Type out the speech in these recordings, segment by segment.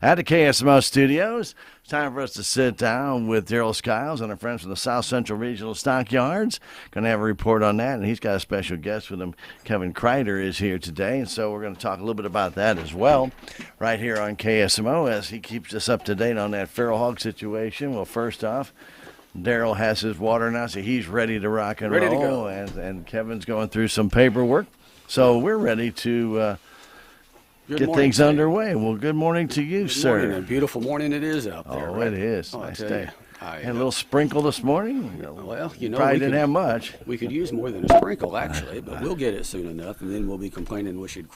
at the KSMO studios. It's time for us to sit down with Daryl Skiles and our friends from the South Central Regional Stockyards. Going to have a report on that, and he's got a special guest with him. Kevin Kreider is here today, and so we're going to talk a little bit about that as well right here on KSMO as he keeps us up to date on that feral hog situation. Well, first off, Daryl has his water now, so he's ready to rock and Ready to roll, go. and Kevin's going through some paperwork. So we're ready to Good get morning things to you. underway. Well, good morning to you, Good sir. morning. A beautiful morning it is out there. Oh, right? it is. Oh, I Nice tell day. you, I, Had a little sprinkle this morning. well, you know, Probably we didn't could- have much. We could use more than a sprinkle, actually, but we'll get it soon enough, and then we'll be complaining we should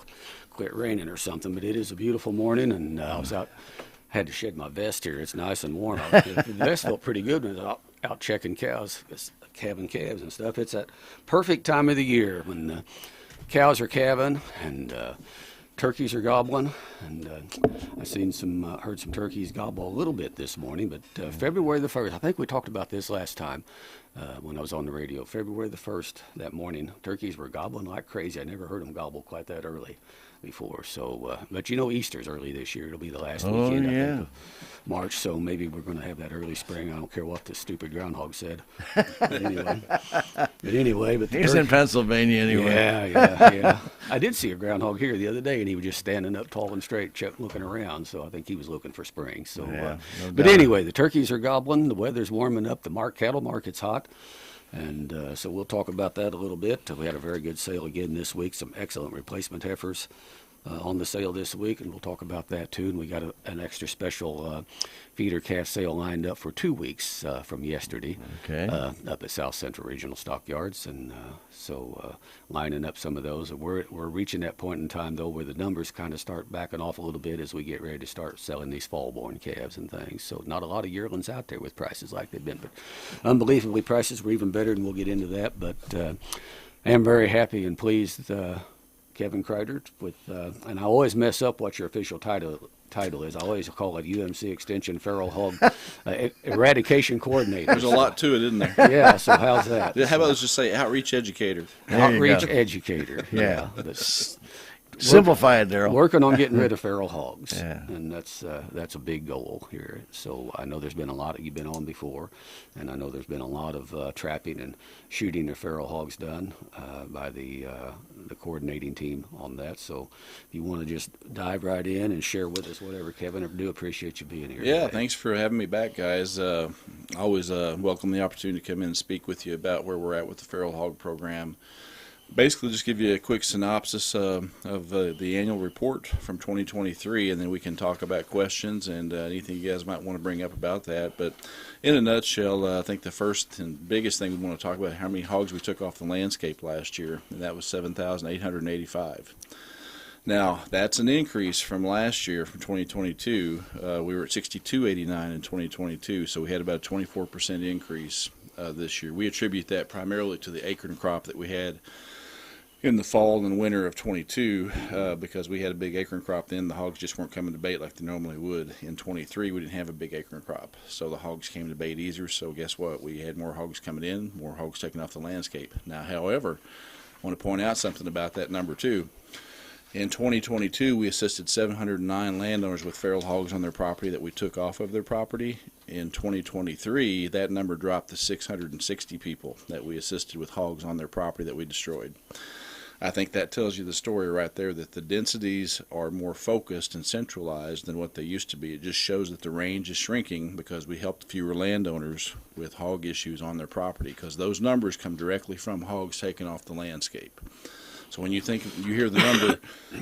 quit raining or something. But it is a beautiful morning, and I was out, had to shed my vest here. It's nice and warm. The vest felt pretty good when I was out checking cows, calving calves and stuff. It's that perfect time of the year when the cows are calving and turkeys are gobbling, and I heard some turkeys gobble a little bit this morning. But February the 1st, I think we talked about this last time when I was on the radio. February the 1st, that morning, turkeys were gobbling like crazy. I never heard them gobble quite that early before. So, but you know, Easter's early this year. It'll be the last weekend, I think, of March. So maybe we're going to have that early spring. I don't care what the stupid groundhog said. But anyway, but the He's in Pennsylvania anyway. yeah. I did see a groundhog here the other day, and he was just standing up tall and straight, looking around. So I think he was looking for spring. So, Yeah, no but doubt. anyway, the turkeys are gobbling. The weather's warming up. The cattle market's hot. And so we'll talk about that a little bit. We had a very good sale again this week. Some excellent replacement heifers on the sale this week, and we'll talk about that too. And we got an extra special feeder calf sale lined up for 2 weeks from yesterday up at South Central Regional Stockyards. And so lining up some of those. We're reaching that point in time, though, where the numbers kind of start backing off a little bit as we get ready to start selling these fall-born calves and things. So not a lot of yearlings out there with prices like they've been, but unbelievably prices were even better, and we'll get into that. But I am very happy and pleased, Kevin Kreider, with, and I always mess up what your official title is. I always call it UMC Extension Feral Hog Eradication Coordinator. There's a lot to it, isn't there? Yeah, so how's that? How about let's just say outreach educator? There you Outreach go. educator. Yeah. But Simplify it, Daryl. working on getting rid of feral hogs, Yeah. and that's a big goal here. So I know there's been a lot you've been on before, and I know there's been a lot of trapping and shooting of feral hogs done by the coordinating team on that. So if you want to just dive right in and share with us whatever, Kevin, I do appreciate you being here. Yeah, today. thanks for having me back, guys. I always welcome the opportunity to come in and speak with you about where we're at with the feral hog program. Basically, just give you a quick synopsis of the annual report from 2023, and then we can talk about questions and anything you guys might want to bring up about that. But in a nutshell, I think the first and biggest thing we want to talk about is how many hogs we took off the landscape last year, and that was 7,885. Now, that's an increase from last year, from 2022. We were at 6,289 in 2022, so we had about a 24% increase this year. We attribute that primarily to the acorn crop that we had in the fall and winter of 22, because we had a big acorn crop then. The hogs just weren't coming to bait like they normally would. In 23, we didn't have a big acorn crop, so the hogs came to bait easier. So guess what? We had more hogs coming in, more hogs taken off the landscape. Now, however, I want to point out something about that number too. In 2022, we assisted 709 landowners with feral hogs on their property that we took off of their property. In 2023, that number dropped to 660 people that we assisted with hogs on their property that we destroyed. I think that tells you the story right there, that the densities are more focused and centralized than what they used to be. It just shows that the range is shrinking because we helped fewer landowners with hog issues on their property, because those numbers come directly from hogs taken off the landscape. So when you hear the number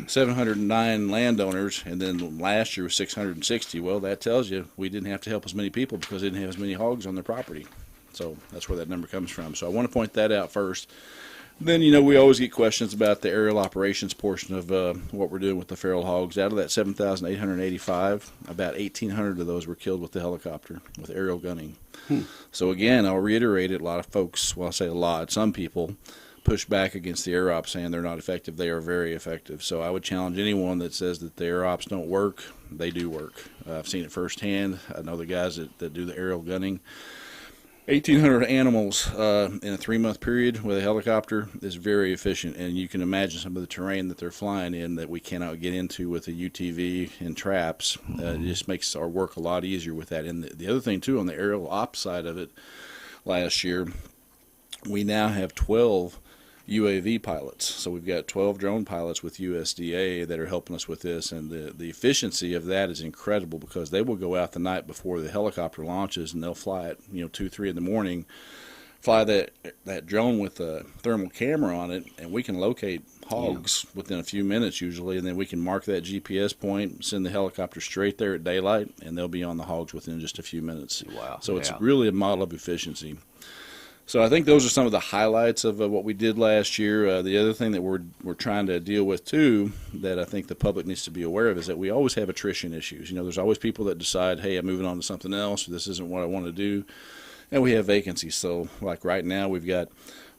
709 landowners, and then last year was 660, well, that tells you we didn't have to help as many people because they didn't have as many hogs on their property. So that's where that number comes from. So I want to point that out first. Then, we always get questions about the aerial operations portion of what we're doing with the feral hogs. Out of that 7,885, about 1,800 of those were killed with the helicopter, with aerial gunning. So again, I'll reiterate it. A lot of folks, well, I say a lot, some people push back against the air ops saying they're not effective. They are very effective. So I would challenge anyone that says that the air ops don't work. They do work. I've seen it firsthand. I know the guys that do the aerial gunning. 1,800 animals in a 3-month period with a helicopter is very efficient, and you can imagine some of the terrain that they're flying in that we cannot get into with a UTV and traps. It just makes our work a lot easier with that. And the other thing, too, on the aerial ops side of it, last year, we now have 12 UAV pilots. So we've got 12 drone pilots with USDA that are helping us with this, and the efficiency of that is incredible because they will go out the night before the helicopter launches, and they'll fly at 2, 3 in the morning, fly that drone with a thermal camera on it, and we can locate hogs within a few minutes usually, and then we can mark that GPS point, send the helicopter straight there at daylight, and they'll be on the hogs within just a few minutes. Wow. So it's really a model of efficiency. So I think those are some of the highlights of what we did last year. The other thing that we're trying to deal with too, that I think the public needs to be aware of, is that we always have attrition issues. There's always people that decide, hey, I'm moving on to something else, or this isn't what I want to do, and we have vacancies. So like right now, we've got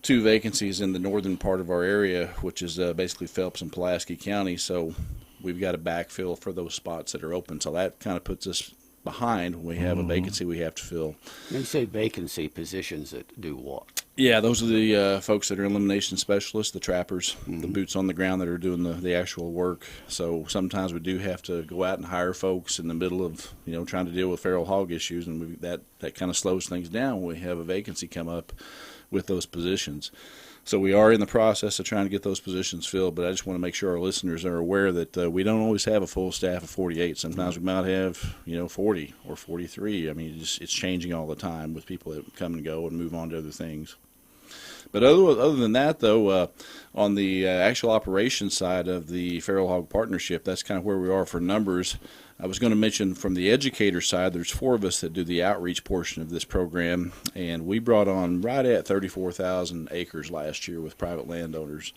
2 vacancies in the northern part of our area, which is basically Phelps and Pulaski County. So we've got to backfill for those spots that are open. So that kind of puts us behind when we have a vacancy we have to fill. When you say vacancy, positions that do what? Yeah, those are the folks that are elimination specialists, the trappers, the boots on the ground that are doing the actual work. So sometimes we do have to go out and hire folks in the middle of trying to deal with feral hog issues, and that kind of slows things down when we have a vacancy come up with those positions. So we are in the process of trying to get those positions filled, but I just want to make sure our listeners are aware that we don't always have a full staff of 48. Sometimes we might have 40 or 43. I mean, it's changing all the time with people that come and go and move on to other things. But other than that, though, on the actual operations side of the Feral Hog Partnership, that's kind of where we are for numbers. I was going to mention from the educator side, there's 4 of us that do the outreach portion of this program, and we brought on right at 34,000 acres last year with private landowners.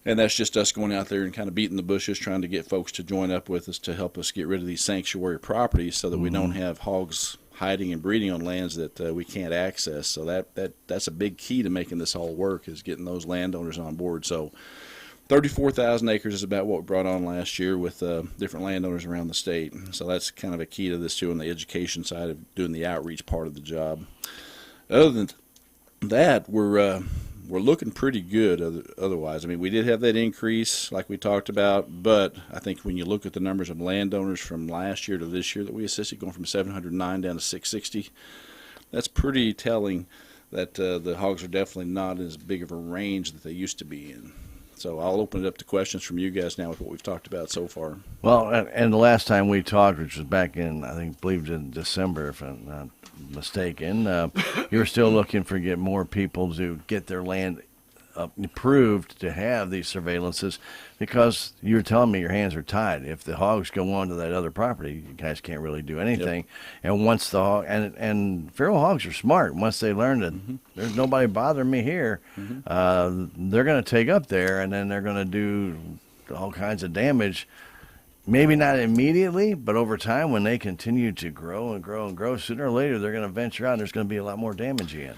And that's just us going out there and kind of beating the bushes, trying to get folks to join up with us to help us get rid of these sanctuary properties so that we don't have hogs hiding and breeding on lands that we can't access. So that's a big key to making this all work, is getting those landowners on board. So 34,000 acres is about what we brought on last year with different landowners around the state. So that's kind of a key to this too, on the education side of doing the outreach part of the job. Other than that, we're looking pretty good otherwise. I mean, we did have that increase like we talked about, but I think when you look at the numbers of landowners from last year to this year that we assisted, going from 709 down to 660, that's pretty telling that the hogs are definitely not as big of a range that they used to be in. So I'll open it up to questions from you guys now with what we've talked about so far. Well, and the last time we talked, which was back in, I believe in December, if I'm not mistaken, you were still looking for get more people to get their land approved to have these surveillances, because you were telling me your hands are tied. If the hogs go on to that other property, you guys can't really do anything. Yep. And once the hog, and feral hogs are smart. Once they learn that there's nobody bothering me here, they're going to take up there, and then they're going to do all kinds of damage. Maybe not immediately, but over time, when they continue to grow and grow and grow, sooner or later they're going to venture out, and there's going to be a lot more damage again.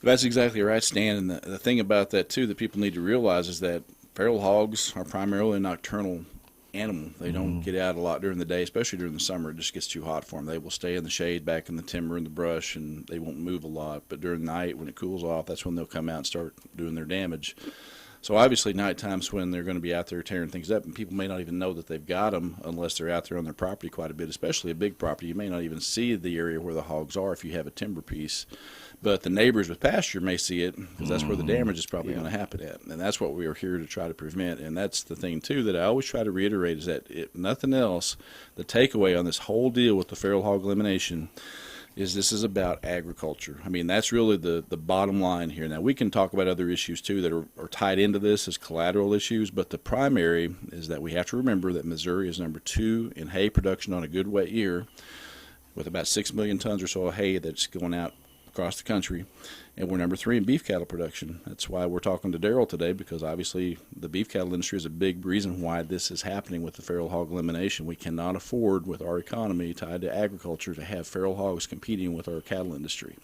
That's exactly right, Stan. And the thing about that, too, that people need to realize is that feral hogs are primarily a nocturnal animal. They don't get out a lot during the day, especially during the summer. It just gets too hot for them. They will stay in the shade, back in the timber and the brush, and they won't move a lot. But during the night, when it cools off, that's when they'll come out and start doing their damage. So obviously nighttime's when they're going to be out there tearing things up, and people may not even know that they've got them unless they're out there on their property quite a bit, especially a big property. You may not even see the area where the hogs are if you have a timber piece. But the neighbors with pasture may see it, because that's where the damage is probably going to happen at. And that's what we are here to try to prevent. And that's the thing, too, that I always try to reiterate, is that if nothing else, the takeaway on this whole deal with the feral hog elimination is this is about agriculture. I mean, that's really the bottom line here. Now, we can talk about other issues, too, that are tied into this as collateral issues, but the primary is that we have to remember that Missouri is number 2 in hay production on a good wet year, with about 6 million tons or so of hay that's going out across the country, and we're number 3 in beef cattle production. That's why we're talking to Daryl today, because obviously the beef cattle industry is a big reason why this is happening with the feral hog elimination. We cannot afford, with our economy tied to agriculture, to have feral hogs competing with our cattle industry.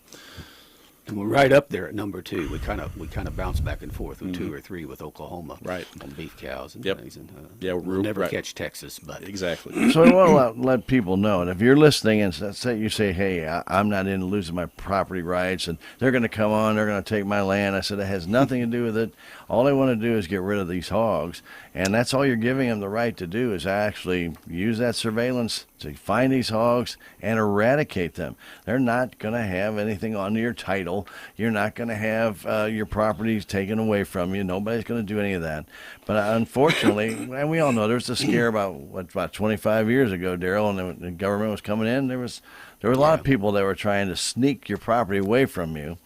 And we're right up there at number 2. We kind of bounce back and forth with 2 or 3 with Oklahoma, Right. on beef cows and Yep. things. And, Yeah, we'll never right. catch Texas, but Exactly. So we want to let people know, and if you're listening and you say, hey, I'm not into losing my property rights, and they're going to come on, they're going to take my land. I said, it has nothing to do with it. All they want to do is get rid of these hogs, and that's all you're giving them the right to do is actually use that surveillance to find these hogs and eradicate them. They're not going to have anything on your title. You're not going to have your properties taken away from you. Nobody's going to do any of that. But unfortunately, and we all know there's a scare about 25 years ago, Daryl, and the government was coming in. There were a lot of people that were trying to sneak your property away from you.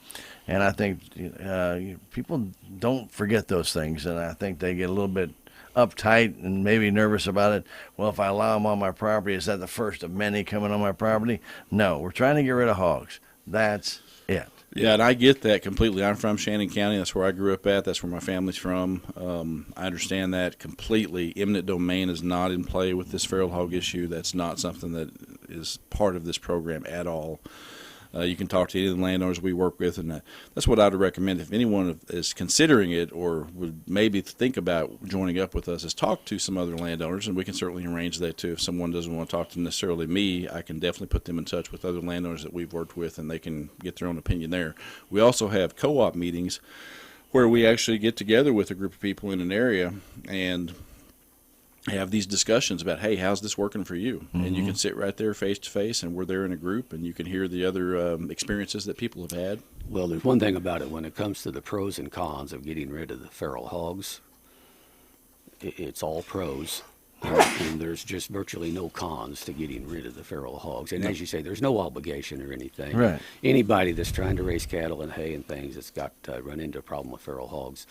And I think people don't forget those things, and I think they get a little bit uptight and maybe nervous about it. Well, if I allow them on my property, is that the first of many coming on my property? No, we're trying to get rid of hogs. That's it. Yeah, and I get that completely. I'm from Shannon County. That's where I grew up at. That's where my family's from. I understand that completely. Eminent domain is not in play with this feral hog issue. That's not something that is part of this program at all. You can talk to any of the landowners we work with, and that's what I would recommend. If anyone is considering it or would maybe think about joining up with us, is talk to some other landowners, and we can certainly arrange that too. If someone doesn't want to talk to necessarily me, I can definitely put them in touch with other landowners that we've worked with, and they can get their own opinion there. We also have co-op meetings where we actually get together with a group of people in an area and have these discussions about, hey, how's this working for you? Mm-hmm. And you can sit right there face to face, and we're there in a group, and you can hear the other experiences that people have had. Well, there's one thing about it when it comes to the pros and cons of getting rid of the feral hogs. It's all pros, and there's just virtually no cons to getting rid of the feral hogs. And as you say, there's no obligation or anything. Right. Anybody that's trying to raise cattle and hay and things that's got run into a problem with feral hogs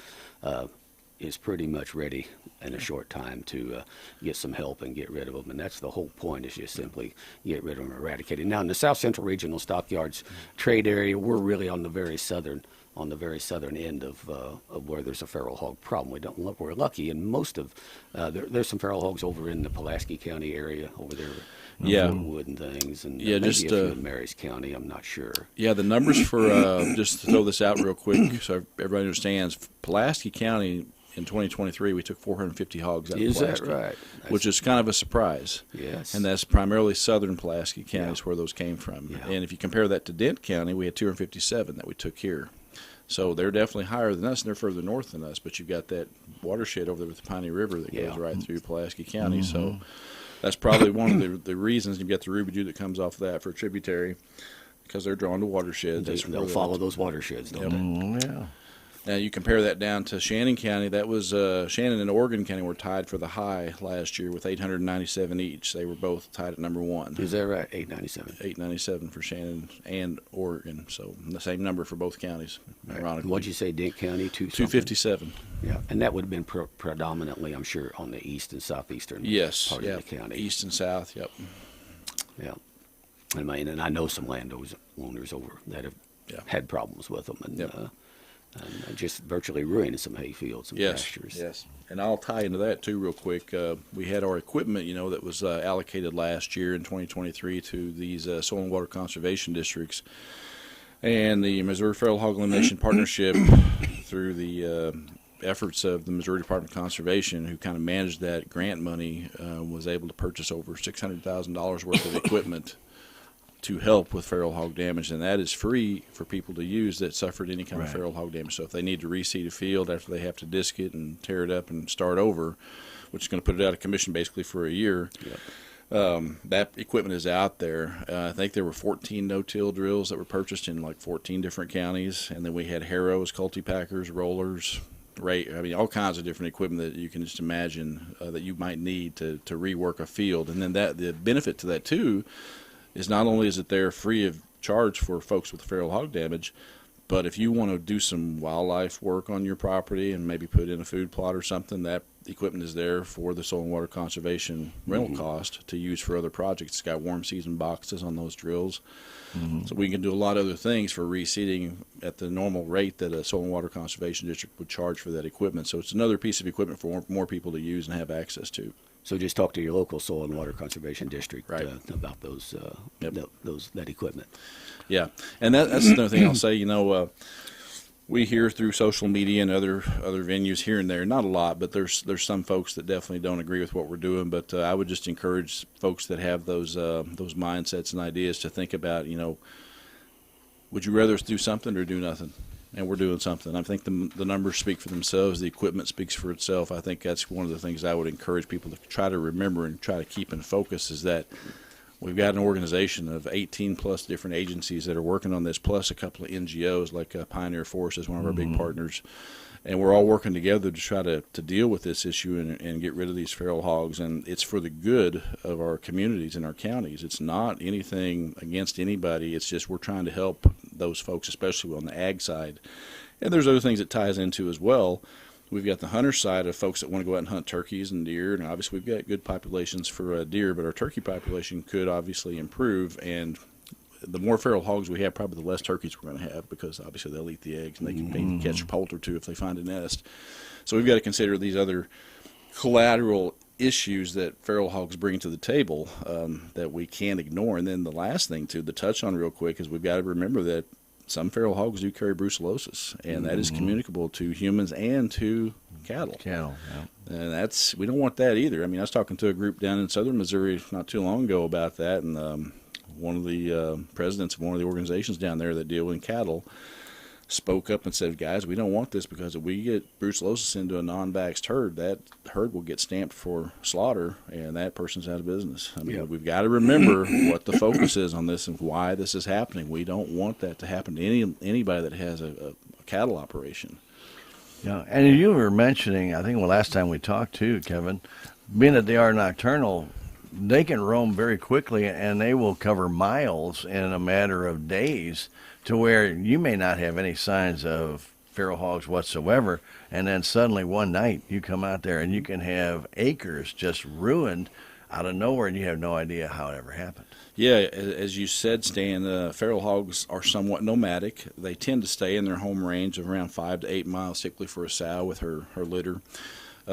is pretty much ready in a short time to get some help and get rid of them. And that's the whole point, is just simply get rid of them, eradicate it. Now, in the South Central Regional Stockyards trade area, we're really on the very southern end of where there's a feral hog problem. We're lucky, and most of there's some feral hogs over in the Pulaski County area over there. Wood and things, and maybe just a few in Marys County. I'm not sure. Yeah, the numbers for just to throw this out real quick so everybody understands. Pulaski County in 2023, we took 450 hogs out of Pulaski. Is that right? Which is kind of a surprise. Yes. And that's primarily southern Pulaski County is where those came from. Yeah. And if you compare that to Dent County, we had 257 that we took here. So they're definitely higher than us, and they're further north than us. But you've got that watershed over there with the Piney River that goes right through Pulaski County. Mm-hmm. So that's probably one of the reasons. You've got the ruby dew that comes off of that for a tributary, because they're drawn to watersheds. They'll follow those watersheds, don't they? Yeah. Now, you compare that down to Shannon County. That was Shannon and Oregon County were tied for the high last year with 897 each. They were both tied at number one. Is that right? 897. 897 for Shannon and Oregon. So the same number for both counties. Right. What'd you say, Dent County? 257. Yeah, and that would have been predominantly, I'm sure, on the east and southeastern part of the county. East and south. Yep. Yeah. And I know some landowners over that have had problems with them, and just virtually ruining some hay fields and pastures. Yes, and I'll tie into that too real quick. We had our equipment, that was allocated last year in 2023 to these soil and water conservation districts, and the Missouri Feral Hog Elimination Partnership, through the efforts of the Missouri Department of Conservation, who kind of managed that grant money, was able to purchase over $600,000 worth of equipment to help with feral hog damage, and that is free for people to use that suffered any kind of feral hog damage. So if they need to reseed a field after they have to disc it and tear it up and start over, which is going to put it out of commission basically for a year, that equipment is out there. I think there were 14 no-till drills that were purchased in like 14 different counties, and then we had harrows, cultipackers, rollers, all kinds of different equipment that you can just imagine that you might need to rework a field. And then the benefit to that too is not only is it there free of charge for folks with feral hog damage, but if you want to do some wildlife work on your property and maybe put in a food plot or something, that equipment is there for the soil and water conservation rental cost to use for other projects. It's got warm season boxes on those drills. So we can do a lot of other things for reseeding at the normal rate that a soil and water conservation district would charge for that equipment. So it's another piece of equipment for more people to use and have access to. So just talk to your local soil and water conservation district Right. about those that equipment. Yeah, and that's another thing I'll say. We hear through social media and other venues here and there, not a lot, but there's some folks that definitely don't agree with what we're doing. But I would just encourage folks that have those mindsets and ideas to think about, would you rather us do something or do nothing? And we're doing something. I think the numbers speak for themselves. The equipment speaks for itself. I think that's one of the things I would encourage people to try to remember and try to keep in focus is that we've got an organization of 18 plus different agencies that are working on this, plus a couple of NGOs like Pioneer Forest is one of our big partners. And we're all working together to try to deal with this issue and get rid of these feral hogs. And it's for the good of our communities and our counties. It's not anything against anybody. It's just we're trying to help those folks, especially on the ag side. And there's other things it ties into as well. We've got the hunter side of folks that want to go out and hunt turkeys and deer, and obviously we've got good populations for deer, but our turkey population could obviously improve, and the more feral hogs we have, probably the less turkeys we're going to have, because obviously they'll eat the eggs and they can maybe catch a poult or two if they find a nest. So we've got to consider these other collateral issues that feral hogs bring to the table that we can't ignore. And then the last thing to touch on real quick is we've got to remember that some feral hogs do carry brucellosis, and that is communicable to humans and to cattle. Yeah. And we don't want that either. I mean, I was talking to a group down in southern Missouri not too long ago about that, and one of the presidents of one of the organizations down there that deal in cattle spoke up and said, guys, we don't want this, because if we get brucellosis into a non-vaxxed herd, that herd will get stamped for slaughter, and that person's out of business. I mean, we've got to remember what the focus is on this and why this is happening. We don't want that to happen to anybody that has a cattle operation. Yeah, and you were mentioning, I think last time we talked too, Kevin, being that they are nocturnal, they can roam very quickly, and they will cover miles in a matter of days, to where you may not have any signs of feral hogs whatsoever, and then suddenly one night you come out there and you can have acres just ruined out of nowhere, and you have no idea how it ever happened. Yeah, as you said, Stan, feral hogs are somewhat nomadic. They tend to stay in their home range of around 5 to 8 miles, typically for a sow with her litter.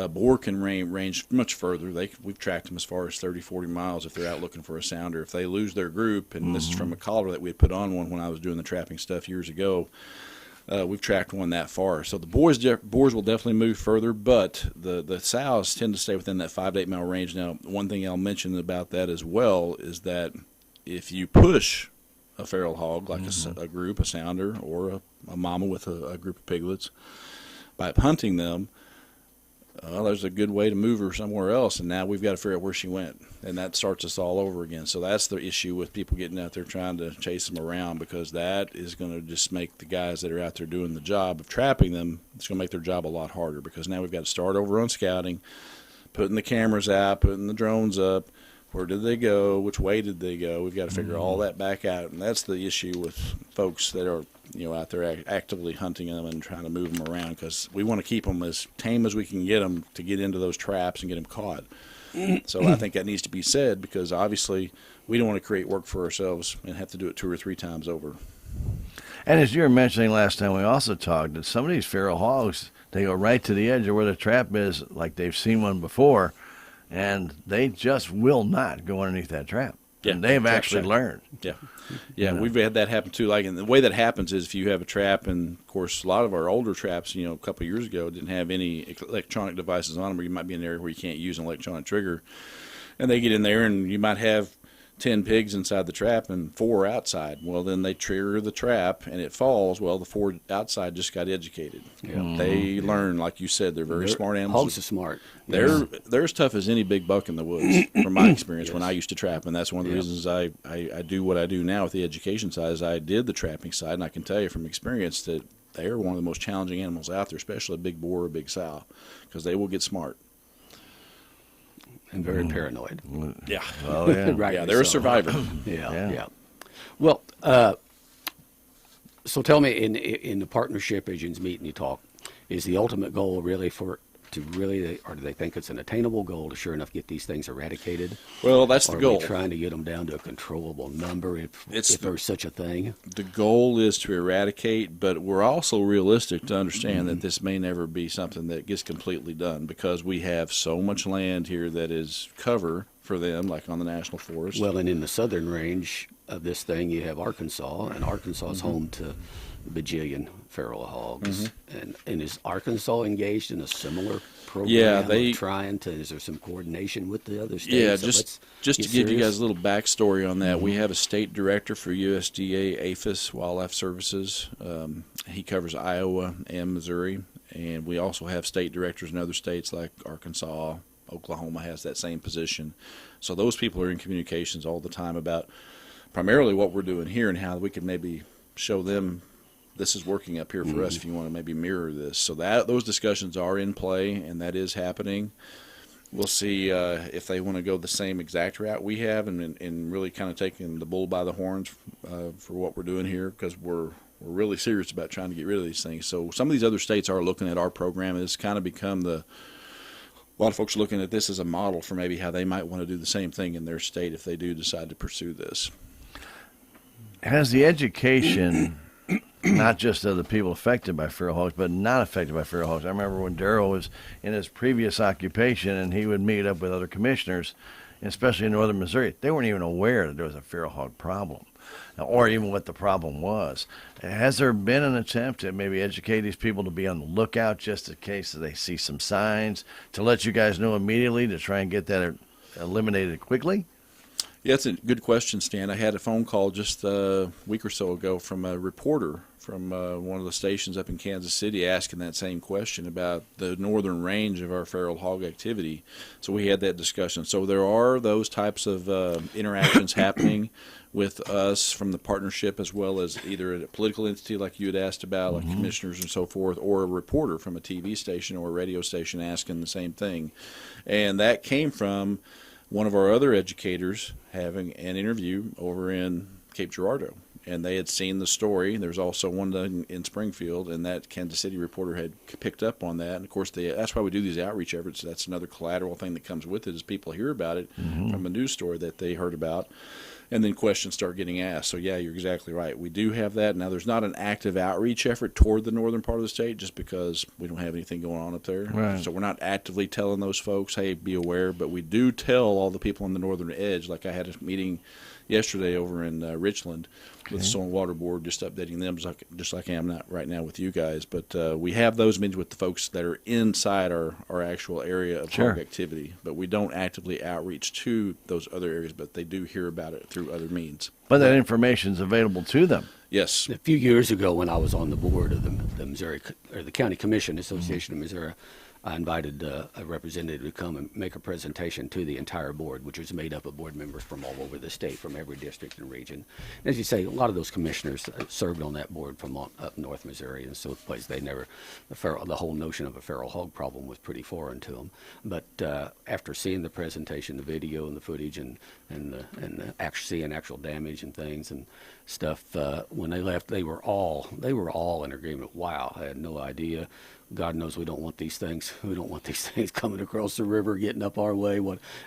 Boar can range much further. We've tracked them as far as 30, 40 miles if they're out looking for a sounder. If they lose their group, and this is from a collar that we had put on one when I was doing the trapping stuff years ago, we've tracked one that far. So the boars will definitely move further, but the sows tend to stay within that 5 to 8 mile range. Now, one thing I'll mention about that as well is that if you push a feral hog, like a group, a sounder, or a mama with a group of piglets, by hunting them, there's a good way to move her somewhere else, and now we've got to figure out where she went, and that starts us all over again. So that's the issue with people getting out there trying to chase them around, because that is going to just make the guys that are out there doing the job of trapping them, it's going to make their job a lot harder, because now we've got to start over on scouting, putting the cameras out, putting the drones up. Where did they go? Which way did they go? We've got to figure all that back out, and that's the issue with folks that are out there actively hunting them and trying to move them around, because we want to keep them as tame as we can get them to get into those traps and get them caught. So I think that needs to be said, because obviously we don't want to create work for ourselves and have to do it 2 or 3 times over. And as you were mentioning last time we also talked, that some of these feral hogs, they go right to the edge of where the trap is, like they've seen one before, and they just will not go underneath that trap. Yeah, and they've actually learned. Yeah, we've had that happen too. And the way that happens is if you have a trap, and of course a lot of our older traps, a couple of years ago, didn't have any electronic devices on them, or you might be in an area where you can't use an electronic trigger, and they get in there, and you might have 10 pigs inside the trap and 4 outside. Well, then they trigger the trap and it falls. Well, the 4 outside just got educated. They learn, like you said, they're very smart animals. Hogs are smart. They're as tough as any big buck in the woods, from my experience when I used to trap. And that's one of the reasons I do what I do now with the education side, is I did the trapping side, and I can tell you from experience that they are one of the most challenging animals out there, especially a big boar or a big sow, because they will get smart. And very paranoid. Yeah. Oh, yeah. Right. Yeah, they're a survivor. Yeah. Well, so tell me, in the partnership agents meet and you talk, is the ultimate goal really for to really, or do they think it's an attainable goal to sure enough get these things eradicated? Well, that's the Or are goal. we trying to get them down to a controllable number if there's such a thing? The goal is to eradicate, but we're also realistic to understand that this may never be something that gets completely done because we have so much land here that is cover for them, like on the National Forest. Well, and in the southern range of this thing, you have Arkansas, and Arkansas is home to a bajillion feral hogs. And is Arkansas engaged in a similar program? Yeah, is there some coordination with the other states? Yeah, So just to give you guys a little backstory on that, we have a state director for USDA APHIS Wildlife Services. He covers Iowa and Missouri, and we also have state directors in other states like Arkansas. Oklahoma has that same position. So those people are in communications all the time about primarily what we're doing here and how we can maybe show them this is working up here for us if you want to maybe mirror this. So those discussions are in play, and that is happening. We'll see if they want to go the same exact route we have and really kind of taking the bull by the horns for what we're doing here because we're really serious about trying to get rid of these things. So some of these other states are looking at our program. It's kind of become a lot of folks are looking at this as a model for maybe how they might want to do the same thing in their state if they do decide to pursue this. Has the education, not just of the people affected by feral hogs, but not affected by feral hogs? I remember when Darrell was in his previous occupation and he would meet up with other commissioners, especially in northern Missouri. They weren't even aware that there was a feral hog problem or even what the problem was. Has there been an attempt to maybe educate these people to be on the lookout just in case they see some signs, to let you guys know immediately to try and get that eliminated quickly? Yeah, that's a good question, Stan. I had a phone call just a week or so ago from a reporter from one of the stations up in Kansas City asking that same question about the northern range of our feral hog activity. So we had that discussion. So there are those types of interactions happening with us from the partnership as well as either a political entity like you had asked about, like commissioners and so forth, or a reporter from a TV station or a radio station asking the same thing. And that came from one of our other educators having an interview over in Cape Girardeau, and they had seen the story. There's also one done in Springfield, and that Kansas City reporter had picked up on that. And of course, that's why we do these outreach efforts. That's another collateral thing that comes with it is people hear about it from a news story that they heard about, and then questions start getting asked. So yeah, you're exactly right. We do have that. Now, there's not an active outreach effort toward the northern part of the state just because we don't have anything going on up there. Right. So we're not actively telling those folks, hey, be aware, but we do tell all the people on the northern edge. Like I had a meeting yesterday over in Richland with the Soil and Water Board, just updating them just like I am not right now with you guys. But we have those meetings with the folks that are inside our actual area of hog activity. But we don't actively outreach to those other areas, but they do hear about it through other means. But that information is available to them. Yes. A few years ago when I was on the board of the Missouri, or the County Commission Association of Missouri, I invited a representative to come and make a presentation to the entire board, which was made up of board members from all over the state, from every district and region. And as you say, a lot of those commissioners served on that board from up north Missouri, and so the whole notion of a feral hog problem was pretty foreign to them. But after seeing the presentation, the video and the footage, and seeing actual damage and things and stuff, when they left, they were all in agreement. Wow, I had no idea. God knows we don't want these things. We don't want these things coming across the river, getting up our way.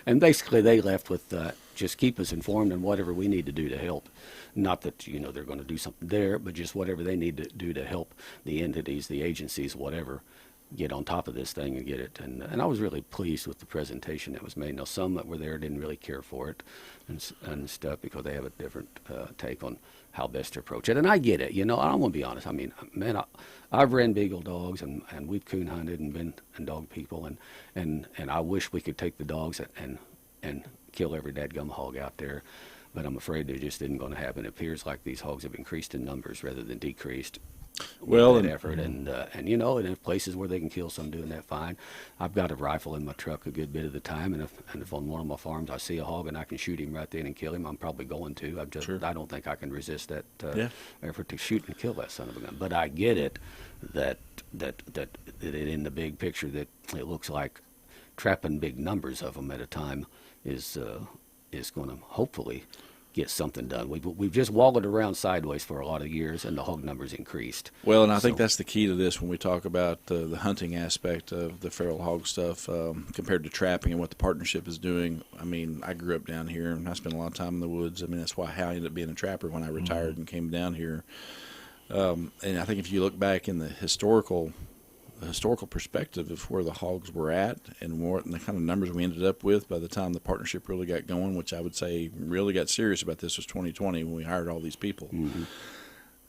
And basically, they left with just keep us informed on whatever we need to do to help. Not that they're going to do something there, but just whatever they need to do to help the entities, the agencies, whatever, get on top of this thing and get it. And I was really pleased with the presentation that was made. Now, some that were there didn't really care for it and stuff because they have a different take on how best to approach it. And I get it. I don't want to be honest. I mean, man, I've ran beagle dogs and we've coon hunted and been and dog people and I wish we could take the dogs and kill every dadgum hog out there, but I'm afraid they just isn't going to happen. It appears like these hogs have increased in numbers rather than decreased. That effort and in places where they can kill some, doing that fine. I've got a rifle in my truck a good bit of the time, and if on one of my farms I see a hog and I can shoot him right then and kill him, I'm probably going to. I don't think I can resist that effort to shoot and kill that son of a gun. But I get it that in the big picture that it looks like trapping big numbers of them at a time is going to hopefully get something done. We've just wallowed around sideways for a lot of years, and the hog numbers increased. Well, and I think that's the key to this when we talk about the hunting aspect of the feral hog stuff compared to trapping and what the partnership is doing. I mean, I grew up down here, and I spent a lot of time in the woods. I mean, that's how I ended up being a trapper when I retired and came down here. And I think if you look back in the historical perspective of where the hogs were at and the kind of numbers we ended up with by the time the partnership really got going, which I would say really got serious about this was 2020 when we hired all these people. Mm-hmm.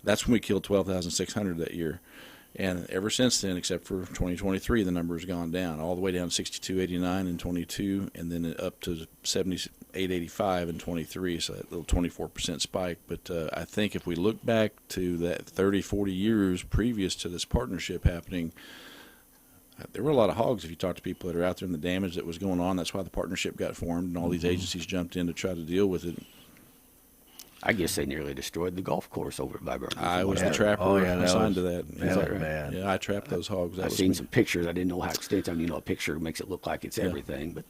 That's when we killed 12,600 that year. And ever since then, except for 2023, the number has gone down all the way down to 6289 in 22, and then up to 7885 in 23, so that little 24% spike. But I think if we look back to that 30, 40 years previous to this partnership happening, there were a lot of hogs if you talk to people that are out there and the damage that was going on. That's why the partnership got formed, and all these agencies jumped in to try to deal with it. I guess they nearly destroyed the golf course over at Viburnum. I was the trapper assigned to that. That was bad. Yeah, I trapped those hogs. I've seen some pictures. I didn't know how extensive. A picture makes it look like it's everything, but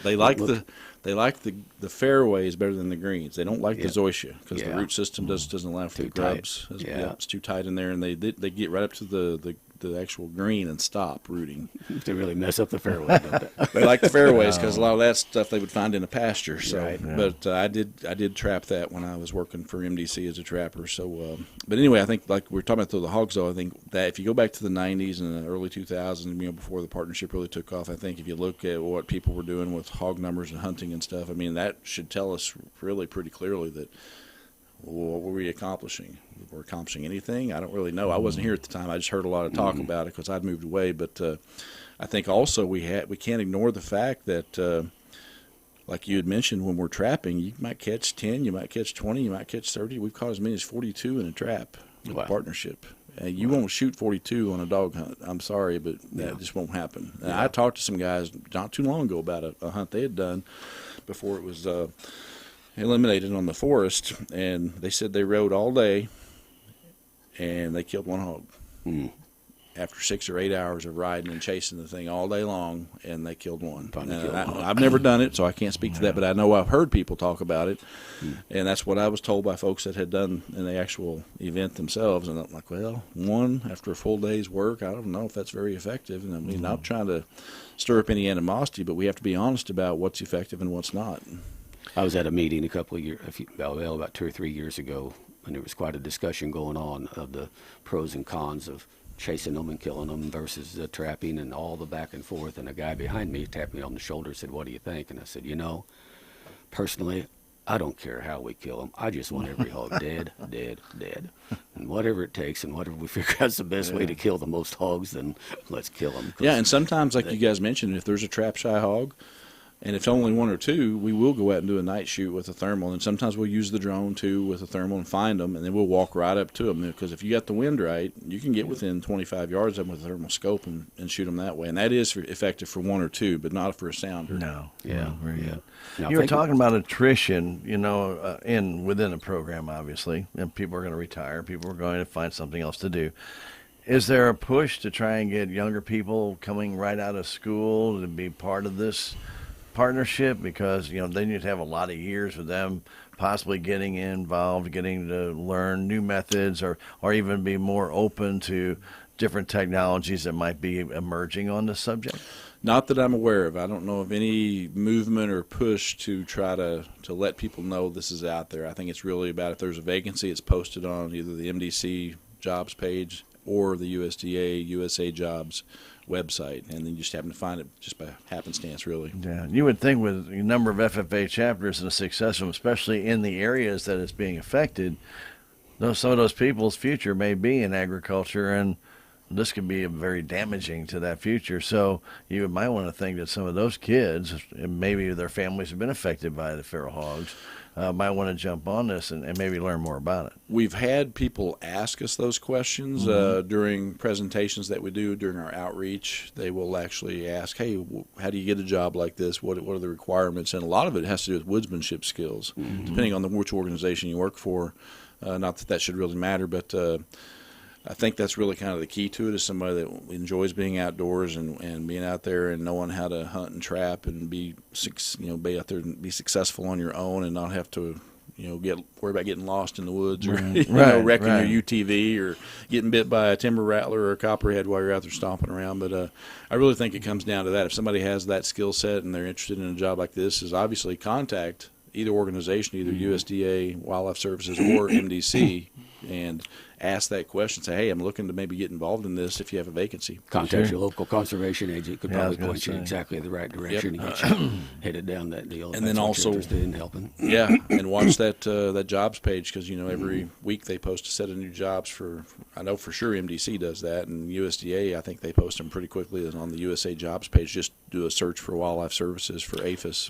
they like the fairways better than the greens. They don't like the zoysia because the root system doesn't allow for the grubs. It's too tight in there, and they get right up to the actual green and stop rooting. They really mess up the fairway, don't they? They like the fairways because a lot of that stuff they would find in a pasture. So, right. But I did trap that when I was working for MDC as a trapper. So, but anyway, I think like we're talking about the hogs, though. I think that if you go back to the '90s and the early 2000s, before the partnership really took off, I think if you look at what people were doing with hog numbers and hunting and stuff, I mean that should tell us really pretty clearly that. What were we accomplishing? We're accomplishing anything? I don't really know. I wasn't here at the time. I just heard a lot of talk about it because I'd moved away. But I think also we can't ignore the fact that, like you had mentioned, when we're trapping, you might catch 10, you might catch 20, you might catch 30. We've caught as many as 42 in a trap with a partnership. And you won't shoot 42 on a dog hunt. I'm sorry, but that just won't happen. I talked to some guys not too long ago about a hunt they had done before it was eliminated on the forest, and they said they rode all day and they killed one hog after 6 or 8 hours of riding and chasing the thing all day long, and they killed one. I've never done it, so I can't speak to that, but I know I've heard people talk about it, and that's what I was told by folks that had done in the actual event themselves. And I'm like, well, one after a full day's work, I don't know if that's very effective. And I mean, not trying to stir up any animosity, but we have to be honest about what's effective and what's not. I was at a meeting about 2 or 3 years ago, and there was quite a discussion going on of the pros and cons of chasing them and killing them versus trapping and all the back and forth. And a guy behind me tapped me on the shoulder and said, "What do you think?" And I said, personally, I don't care how we kill them. I just want every hog dead, dead, dead. And whatever it takes and whatever we figure out's the best way to kill the most hogs, then let's kill them. Yeah, and sometimes, like you guys mentioned, if there's a trap shy hog, and if it's only one or two, we will go out and do a night shoot with a thermal. And sometimes we'll use the drone, too, with a thermal and find them, and then we'll walk right up to them. Because if you got the wind right, you can get within 25 yards of them with a thermal scope and shoot them that way. And that is effective for one or two, but not for a sounder. No. Yeah. Very good. Now, You were talking about attrition, within a program, obviously. And people are going to retire. People are going to find something else to do. Is there a push to try and get younger people coming right out of school to be part of this partnership, because they need to have a lot of years with them possibly getting involved, getting to learn new methods, or even be more open to different technologies that might be emerging on this subject? Not that I'm aware of. I don't know of any movement or push to try to let people know this is out there. I think it's really about if there's a vacancy, it's posted on either the MDC jobs page or the USDA, USA Jobs website, and then you just happen to find it just by happenstance, really. Yeah, you would think with a number of FFA chapters and a success of them, especially in the areas that it's being affected, some of those people's future may be in agriculture, and this could be very damaging to that future. So you might want to think that some of those kids, and maybe their families have been affected by the feral hogs, might want to jump on this and maybe learn more about it. We've had people ask us those questions during presentations that we do during our outreach. They will actually ask, hey, how do you get a job like this? What are the requirements? And a lot of it has to do with woodsmanship skills, depending on which organization you work for. Not that should really matter, but I think that's really kind of the key to it, is somebody that enjoys being outdoors and being out there and knowing how to hunt and trap and be out there and be successful on your own and not have to, worry about getting lost in the woods or Right, wrecking right. your UTV or getting bit by a timber rattler or a copperhead while you're out there stomping around. But I really think it comes down to that. If somebody has that skill set and they're interested in a job like this, is obviously contact either organization, either USDA, Wildlife Services, or MDC, and ask that question. Say, hey, I'm looking to maybe get involved in this if you have a vacancy. Contact Sure. your local conservation agent. Could Yeah, I was probably gonna point you say. exactly in the right direction and get you headed down that deal. If And then that's what also- you're interested in helping. Yeah, and watch that jobs page, because every week they post a set of new jobs for. I know for sure MDC does that, and USDA, I think they post them pretty quickly on the USA jobs page. Just do a search for Wildlife Services for APHIS.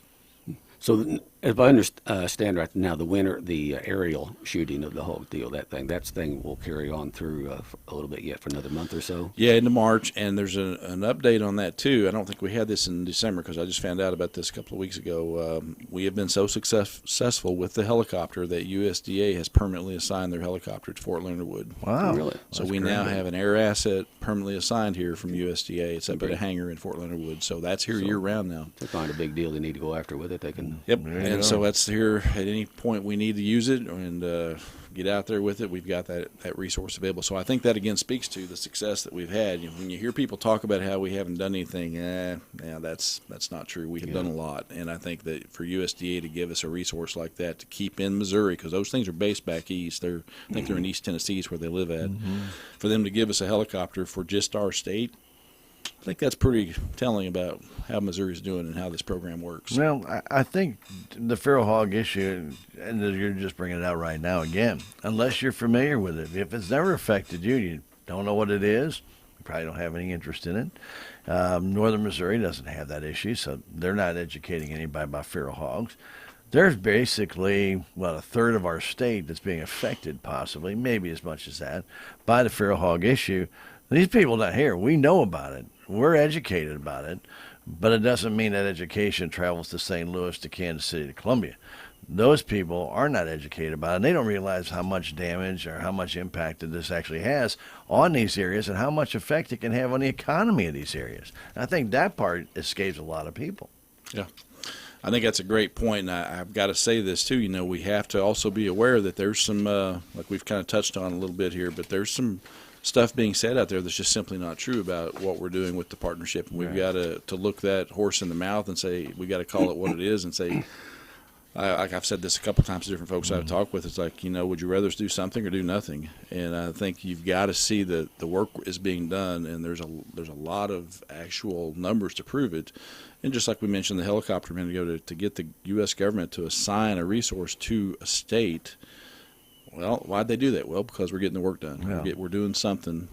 So if I understand right now, the aerial shooting of the whole deal, that thing will carry on through for a little bit yet, for another month or so. Yeah, into March, and there's an update on that too. I don't think we had this in December because I just found out about this a couple of weeks ago. We have been so successful with the helicopter that USDA has permanently assigned their helicopter to Fort Leonard Wood. Wow. Really? So That's we now great. have an air asset permanently assigned here from USDA. It's up at a hangar in Fort Leonard Wood. So that's here year round now. If they find a big deal they need to go after with it, they can. Yep. There you And go. so that's here at any point we need to use it and get out there with it. We've got that resource available. So I think that again speaks to the success that we've had. When you hear people talk about how we haven't done anything, that's not true. We have done a lot, and I think that for USDA to give us a resource like that to keep in Missouri, because those things are based back east. I think they're in East Tennessee is where they live at. For them to give us a helicopter for just our state, I think that's pretty telling about how Missouri's doing and how this program works. Well, I think the feral hog issue, and you're just bringing it out right now again, unless you're familiar with it. If it's never affected you, you don't know what it is, you probably don't have any interest in it. Northern Missouri doesn't have that issue, so they're not educating anybody about feral hogs. There's basically, a third of our state that's being affected, possibly, maybe as much as that, by the feral hog issue. These people down here, we know about it. We're educated about it, but it doesn't mean that education travels to St. Louis, to Kansas City, to Columbia. Those people are not educated about it, and they don't realize how much damage or how much impact that this actually has on these areas and how much effect it can have on the economy of these areas. And I think that part escapes a lot of people. Yeah. I think that's a great point, and I've got to say this too. We have to also be aware that there's some, like we've kind of touched on a little bit here, but there's some stuff being said out there that's just simply not true about what we're doing with the partnership. And we've got to look that horse in the mouth and say, we got to call it what it is and say, like I've said this a couple times to different folks I've talked with, it's like, would you rather us do something or do nothing? And I think you've got to see that the work is being done, and there's a lot of actual numbers to prove it. And just like we mentioned the helicopter a minute ago, to get the U.S. government to assign a resource to a state, well, why'd they do that? Well, because we're getting the work done. Yeah. We're doing something.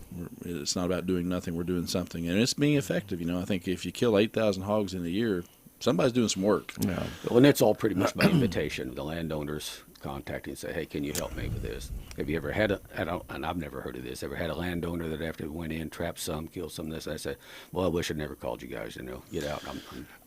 It's not about doing nothing. We're doing something. And it's being effective. I think if you kill 8,000 hogs in a year, somebody's doing some work. Yeah. Well, and it's all pretty much by invitation. The landowners contacting and say, hey, can you help me with this? Have you ever had and I've never heard of this, ever had a landowner that after went in, trapped some, killed some of this, I said, well, I wish I'd never called you guys, get out.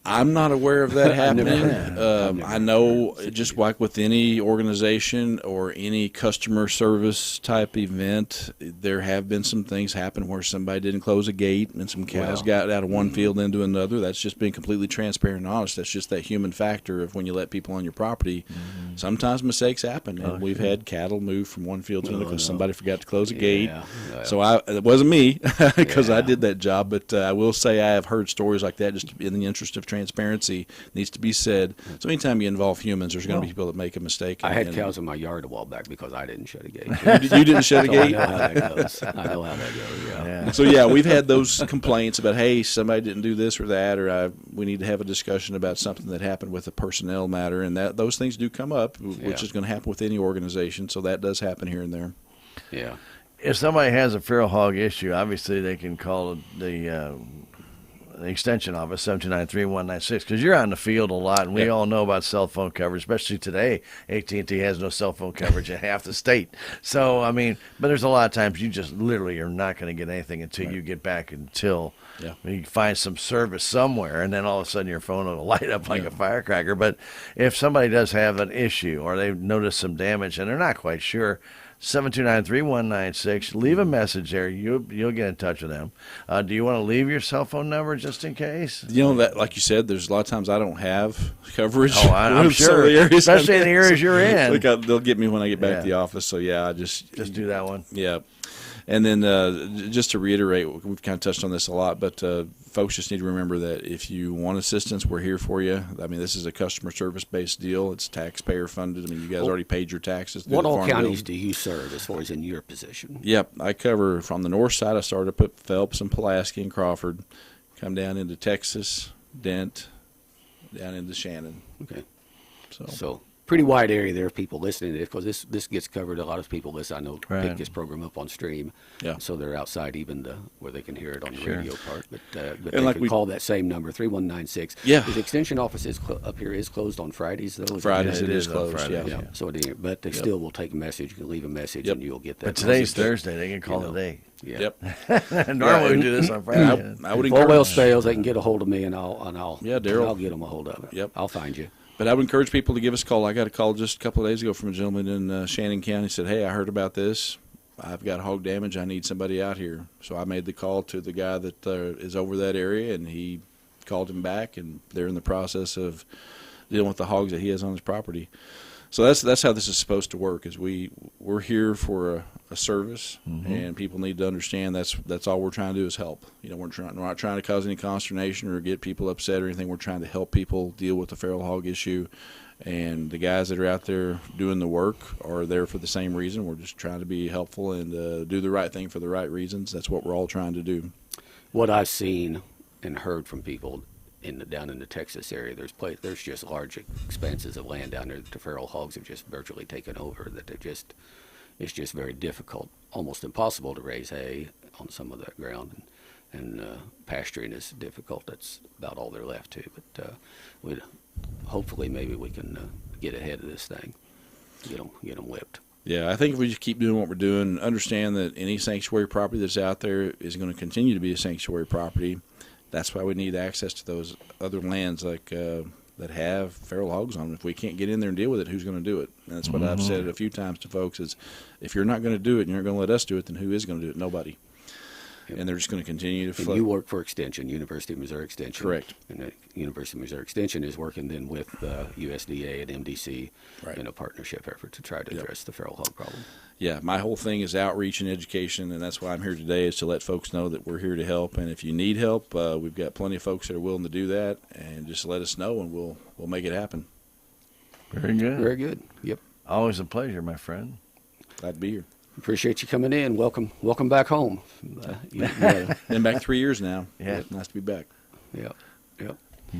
I'm not aware of that I've never happening. heard that. I know just like with any organization or any customer service type event, there have been some things happen where somebody didn't close a gate and some cows got out of one field into another. That's just being completely transparent and honest. That's just that human factor of when you let people on your property. Sometimes mistakes happen, and we've had cattle move from one field to another because somebody forgot to close a gate. Yeah. So it wasn't me because I did that job, but I will say I have heard stories like that. Just in the interest of transparency, needs to be said. So anytime you involve humans, there's going to be people that make a mistake. I had cows in my yard a while back because I didn't shut a gate. You didn't shut a So I gate? know how that goes. Yeah. So we've had those complaints about, hey, somebody didn't do this or that, or we need to have a discussion about something that happened with a personnel matter, and those things do come up, which is going to happen with any organization. So that does happen here and there. Yeah. If somebody has a feral hog issue, obviously they can call the extension office, 729-3196, because you're out in the field a lot, and we all know about cell phone coverage, especially today. AT&T has no cell phone coverage in half the state. So, but there's a lot of times you just literally are not going to get anything until you get back, until you find some service somewhere, and then all of a sudden your phone will light up like a firecracker. But if somebody does have an issue or they've noticed some damage and they're not quite sure, 729-3196. Leave a message there. You'll get in touch with them. Do you want to leave your cell phone number just in case? You know, that, like you said, there's a lot of times I don't have coverage. Oh, I'm sure. Especially in the areas you're in. They'll get me when I get back to the office. So, yeah, I just do that one. Yeah. And then just to reiterate, we've kind of touched on this a lot, but folks just need to remember that if you want assistance, we're here for you. I mean, this is a customer service-based deal. It's taxpayer funded. I mean, you guys already paid your taxes. What all counties do you serve as far as in your position? Yep. I cover from the north side. I started up at Phelps and Pulaski and Crawford, come down into Texas, Dent, down into Shannon. Okay. So pretty wide area there of people listening to this, because this gets covered. A lot of people listen. I know pick this program up on stream, so they're outside even where they can hear it on the radio part. But they can call that same number, 3196. Yeah. The extension office up here is closed on Fridays, though. Fridays it is closed. Fridays, yeah. So but they still will take a message. You can leave a message, and you'll get that. But today's Thursday. They can call today. Yeah. Yep. Normally we do this on Friday. I would If all encourage. else fails, they can get a hold of me, and I'll Daryl. I'll get them a hold of it. Yep. I'll find you. But I would encourage people to give us a call. I got a call just a couple of days ago from a gentleman in Shannon County. He said, "Hey, I heard about this. I've got hog damage. I need somebody out here." So I made the call to the guy that is over that area, and he called him back, and they're in the process of dealing with the hogs that he has on his property. So that's how this is supposed to work. Is we're here for a service, and people need to understand that's all we're trying to do is help. You know, we're not trying to cause any consternation or get people upset or anything. We're trying to help people deal with the feral hog issue, and the guys that are out there doing the work are there for the same reason. We're just trying to be helpful and do the right thing for the right reasons. That's what we're all trying to do. What I've seen and heard from people down in the Texas area, there's just large expanses of land down there that the feral hogs have just virtually taken over. That it's just very difficult, almost impossible to raise hay on some of that ground, and pasturing is difficult. That's about all they're left to. But hopefully maybe we can get ahead of this thing, get them whipped. Yeah, I think if we just keep doing what we're doing, understand that any sanctuary property that's out there is going to continue to be a sanctuary property. That's why we need access to those other lands like that have feral hogs on them. If we can't get in there and deal with it, who's going to do it? And that's what I've said a few times to folks is, if you're not going to do it and you're not going to let us do it, then who is going to do it? Nobody. And they're just going to continue to float. And you work for Extension, University of Missouri Extension. Correct. And the University of Missouri Extension is working then with USDA and MDC in a partnership effort to try to address the feral hog problem. Yeah, my whole thing is outreach and education, and that's why I'm here today, is to let folks know that we're here to help. And if you need help, we've got plenty of folks that are willing to do that, and just let us know, and we'll make it happen. Very good. Very good. Yep. Always a pleasure, my friend. Glad to be here. Appreciate you coming in. Welcome back home. Been back 3 years now. Yeah. Nice to be back. Yep.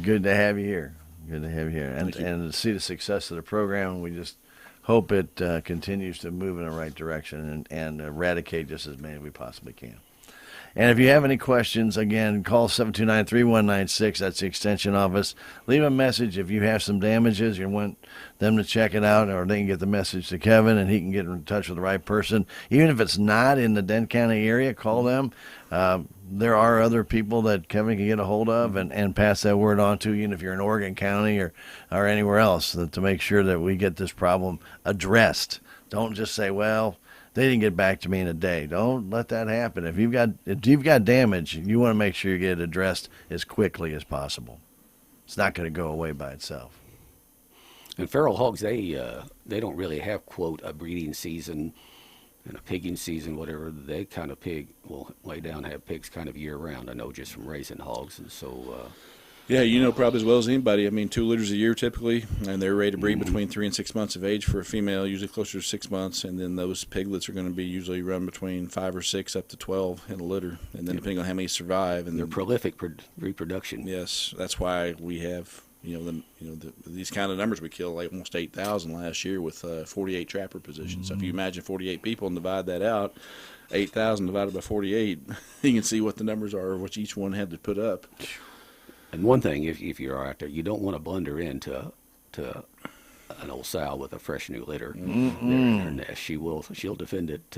Good to have you here. Good to have you here. And to see the success of the program, we just hope it continues to move in the right direction and eradicate just as many as we possibly can. And if you have any questions, again, call 729-3196. That's the extension office. Leave a message if you have some damages. You want them to check it out, or they can get the message to Kevin, and he can get in touch with the right person. Even if it's not in the Dent County area, call them. There are other people that Kevin can get a hold of and pass that word on to, even if you're in Oregon County or anywhere else, to make sure that we get this problem addressed. Don't just say, well, they didn't get back to me in a day. Don't let that happen. If you've got damage, you want to make sure you get it addressed as quickly as possible. It's not going to go away by itself. And feral hogs, they don't really have, quote, a breeding season and a pigging season, whatever. They kind of will lay down, have pigs kind of year round. I know just from raising hogs, and so. Yeah, you know probably as well as anybody. I mean, 2 litters a year typically, and they're ready to breed between 3 and 6 months of age for a female, usually closer to 6 months, and then those piglets are going to be usually run between 5 or 6 up to 12 in a litter, and then depending on how many survive. And they're prolific reproduction. Yes, that's why we have these kind of numbers. We killed like almost 8,000 last year with 48 trapper positions. So if you imagine 48 people and divide that out, 8,000 divided by 48, you can see what the numbers are, what each one had to put up. And one thing, if you're out there, you don't want to blunder into an old sow with a fresh new litter in her nest. She'll defend it.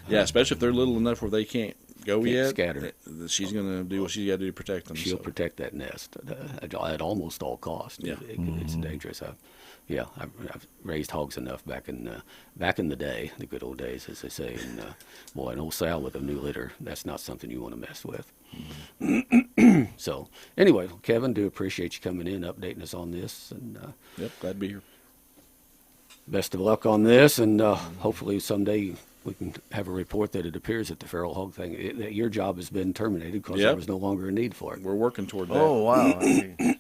Yeah, especially if they're little enough where they can't go yet. Scatter. She's going to do what she's got to do to protect them. She'll protect that nest at almost all costs. Yeah. It's dangerous. Yeah, I've raised hogs enough back in the day, the good old days, as they say. And boy, an old sow with a new litter, that's not something you want to mess with. So anyway, Kevin, do appreciate you coming in, updating us on this, and Yep, glad to be here. best of luck on this. And hopefully someday we can have a report that it appears that the feral hog thing, that your job has been terminated because there Yep. was no longer a need for it. We're working toward that. Oh, wow.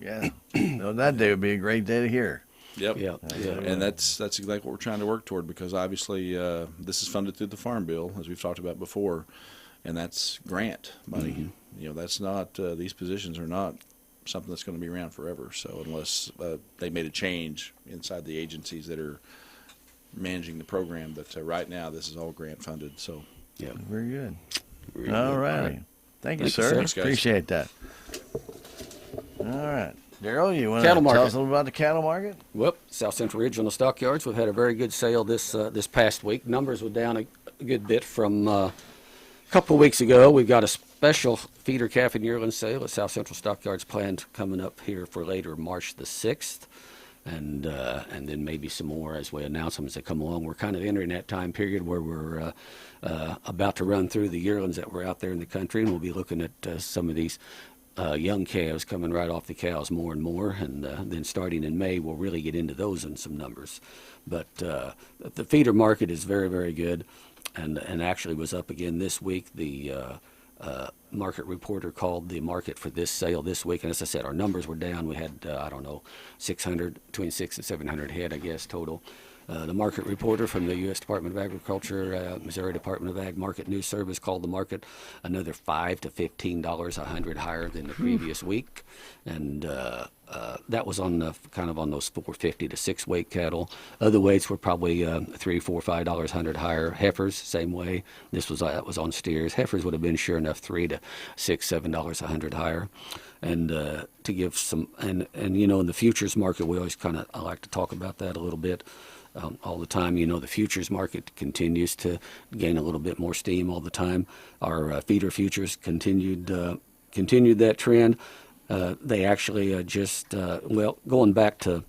Yeah. No, that day would be a great day to hear. Yep. Yeah, yeah. And that's exactly what we're trying to work toward, because obviously this is funded through the Farm Bill, as we've talked about before, and that's grant money. Mm-hmm. You know, that's not these positions are not something that's going to be around forever. So unless they made a change inside the agencies that are managing the program, but right now this is all grant funded. So Yeah. Very good. Really All good. righty. Thank you, Thank you, sir. sir. Thanks, guys. Appreciate that. All right. Daryl, you want to Cattle tell market. us a little about the cattle market? Well, South Central Regional Stockyards, we've had a very good sale this past week. Numbers were down a good bit from a couple of weeks ago. We've got a special feeder calf and yearling sale at South Central Stockyards planned coming up here for later March the 6th. And then maybe some more as we announce them as they come along. We're kind of entering that time period where we're about to run through the yearlings that were out there in the country, and we'll be looking at some of these young calves coming right off the cows more and more, and then starting in May, we'll really get into those in some numbers. But the feeder market is very, very good, and actually was up again this week. The market reporter called the market for this sale this week, and as I said, our numbers were down. We had, between 600 and 700 head, I guess, total. The market reporter from the U.S. Department of Agriculture, Missouri Department of Ag Market News Service called the market another $5 to $15 a hundred higher than the previous week, and that was on kind of on those 450 to 6 weight cattle. Other weights were probably $3, $4, $5 a hundred higher. Heifers, same way. That was on steers. Heifers would have been sure enough $3 to $6, $7 a hundred higher. And to give some, and you know, in the futures market, we always I like to talk about that a little bit. All the time, you know, the futures market continues to gain a little bit more steam all the time. Our feeder futures continued that trend. They actually going back to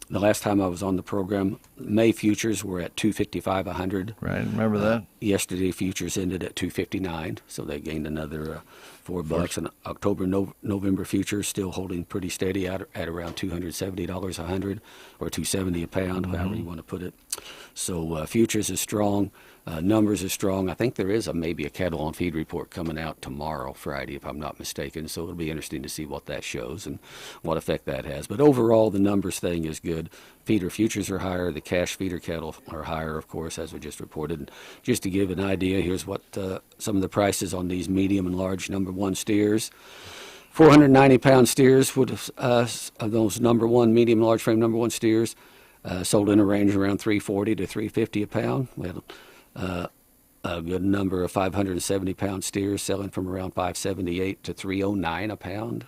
the last time I was on the program, May futures were at 255 a hundred. Right. Remember that? Yesterday futures ended at 259, so they gained another $4. And October, November futures still holding pretty steady at around $270 a hundred, or $270 a pound, however you want to put it. So futures is strong. Numbers are strong. I think there is maybe a cattle on feed report coming out tomorrow, Friday, if I'm not mistaken. So it'll be interesting to see what that shows and what effect that has. But overall, the numbers thing is good. Feeder futures are higher. The cash feeder cattle are higher, of course, as we just reported. And just to give an idea, here's what some of the prices on these medium and large number one steers. 490-pound steers would those number one medium and large frame number one steers sold in a range around 340 to 350 a pound. We had a good number of 570-pound steers selling from around 578 to 309 a pound.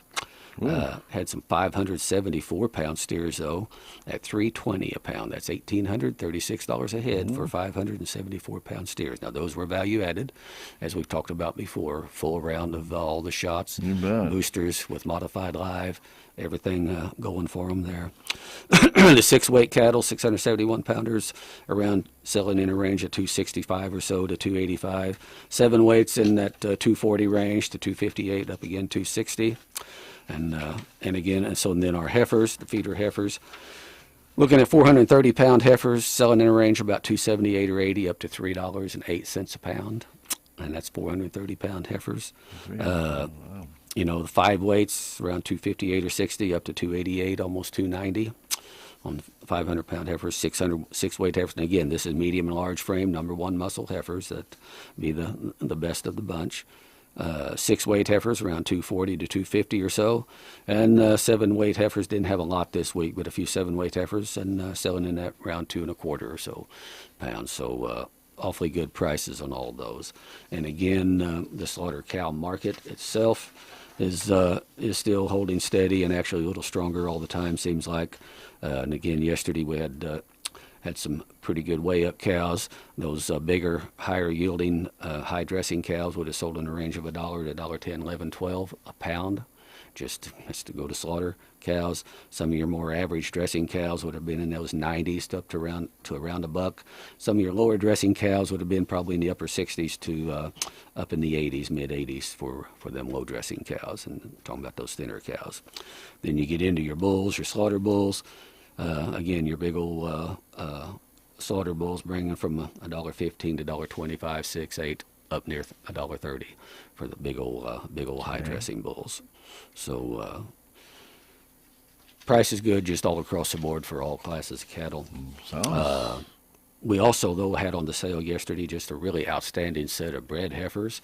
Had some 574-pound steers, though, at $320 a pound. That's $1,836 a head for 574-pound steers. Now, those were value added, as we've talked about before. Full round of all the shots, boosters with modified live, everything going for them there. The 6-weight cattle, 671-pounders, around selling in a range of 265 or so to 285. 7 weights in that 240 range to 258, up again 260. And then our heifers, the feeder heifers, looking at 430-pound heifers selling in a range of about 278 or 80 up to $3.08 a pound, and that's 430-pound heifers. You know, the 5 weights around 258 or 60 up to 288, almost 290 on 500-pound heifers. 6-weight heifers. And again, this is medium and large frame, number one muscle heifers that be the best of the bunch. 6-weight heifers around 240 to 250 or so, and 7-weight heifers didn't have a lot this week, but a few 7-weight heifers and selling in that around 2.25 or so pounds. So awfully good prices on all those. And again, the slaughter cow market itself is still holding steady and actually a little stronger all the time, seems like. And again, yesterday we had some pretty good weigh-up cows. Those bigger, higher-yielding, high-dressing cows would have sold in a range of $1 to $1.10, $11, $12 a pound. just has to go to slaughter cows. Some of your more average dressing cows would have been in those 90s up to around $1. Some of your lower dressing cows would have been probably in the upper 60s to up in the 80s, mid 80s for them low dressing cows. And I'm talking about those thinner cows. Then you get into your bulls, your slaughter bulls. Again, your big old slaughter bulls bringing from $1.15 to $1.25, 6, 8, up near $1.30 for the big old high dressing bulls. So price is good just all across the board for all classes of cattle. We also, though, had on the sale yesterday just a really outstanding set of bred heifers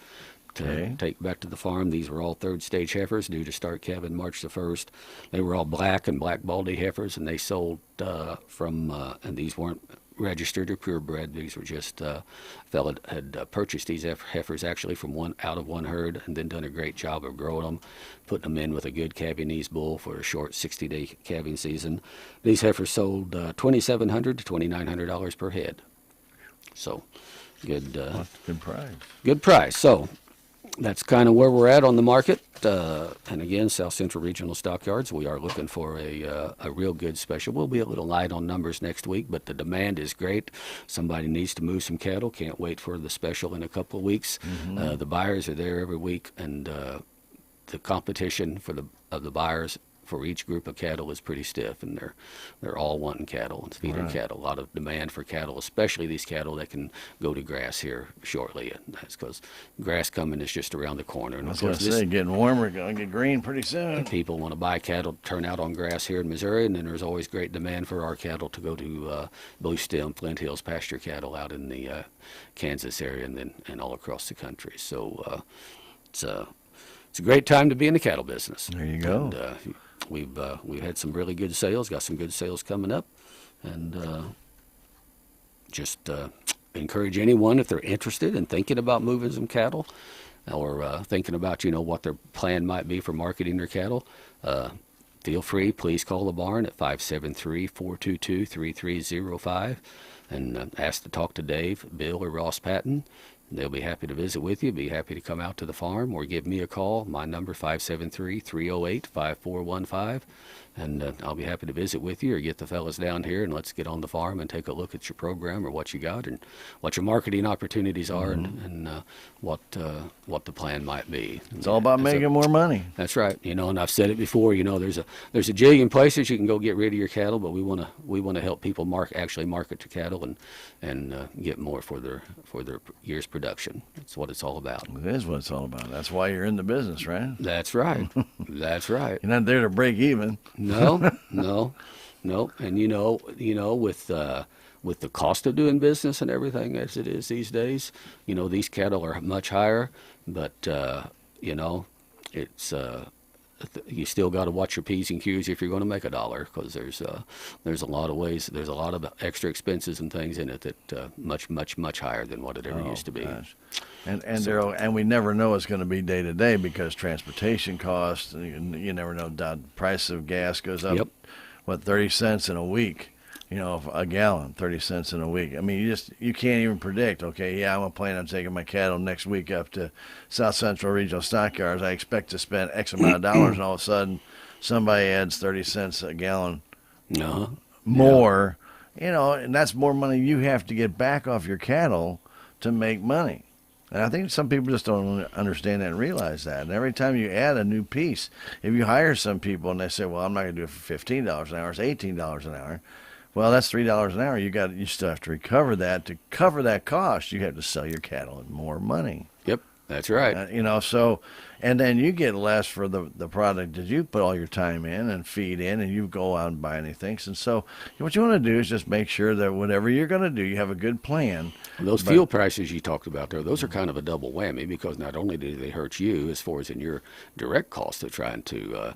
to take back to the farm. These were all third-stage heifers due to start calving March the 1st. They were all black and black baldy heifers, and they sold and these weren't registered or purebred. These were just a fella had purchased these heifers actually from out of one herd and then done a great job of growing them, putting them in with a good calving bull for a short 60-day calving season. These heifers sold $2,700 to $2,900 per head. So good price. Good price. So that's kind of where we're at on the market. And again, South Central Regional Stockyards, we are looking for a real good special. We'll be a little light on numbers next week, but the demand is great. Somebody needs to move some cattle. Can't wait for the special in a couple of weeks. The buyers are there every week, and the competition of the buyers for each group of cattle is pretty stiff, and they're all wanting cattle and feeding cattle. A lot of demand for cattle, especially these cattle that can go to grass here shortly, and that's because grass coming is just around the corner. And I was going to say, getting warmer, going to get green pretty soon. People want to buy cattle to turn out on grass here in Missouri, and then there's always great demand for our cattle to go to Blue Stem, Flint Hills pasture cattle out in the Kansas area and all across the country. So it's a great time to be in the cattle business. There you go. And, we've had some really good sales, got some good sales coming up, and just encourage anyone if they're interested in thinking about moving some cattle or thinking about what their plan might be for marketing their cattle. Feel free, please call the barn at 573-422-3305 and ask to talk to Dave, Bill, or Ross Patton. They'll be happy to visit with you, be happy to come out to the farm or give me a call. My number, 573-308-5415. And I'll be happy to visit with you or get the fellas down here and let's get on the farm and take a look at your program or what you got and what your marketing opportunities are and what the plan might be. It's all about making more money. That's right. And I've said it before. There's a jillion places you can go get rid of your cattle, but we want to help people actually market your cattle and get more for their year's production. That's what it's all about. It is what it's all about. That's why you're in the business, right? That's right. That's right. You're not there to break even. No. And with the cost of doing business and everything as it is these days, these cattle are much higher, but it's you still got to watch your P's and Q's if you're going to make a dollar, because there's a lot of ways, there's a lot of extra expenses and things in it that much higher than what it ever used to be. Gosh. And we never know what's going to be day to day because transportation costs. You never know. The price of gas goes up. 30 cents in a week. A gallon, 30 cents in a week. I mean, you can't even predict. Okay, I'm planning on taking my cattle next week up to South Central Regional Stockyards. I expect to spend X amount of dollars, and all of a sudden, somebody adds 30 cents a gallon more. And that's more money you have to get back off your cattle to make money. And I think some people just don't understand that and realize that. And every time you add a new piece, if you hire some people and they say, well, I'm not going to do it for $15 an hour, it's $18 an hour. Well, that's $3 an hour. You still have to recover that. To cover that cost, you have to sell your cattle at more money. Yep, that's right. And then you get less for the product that you put all your time in and feed in, and you go out and buy anything. And so what you want to do is just make sure that whatever you're going to do, you have a good plan. Those fuel prices you talked about there, those are kind of a double whammy, because not only do they hurt you as far as in your direct cost of trying to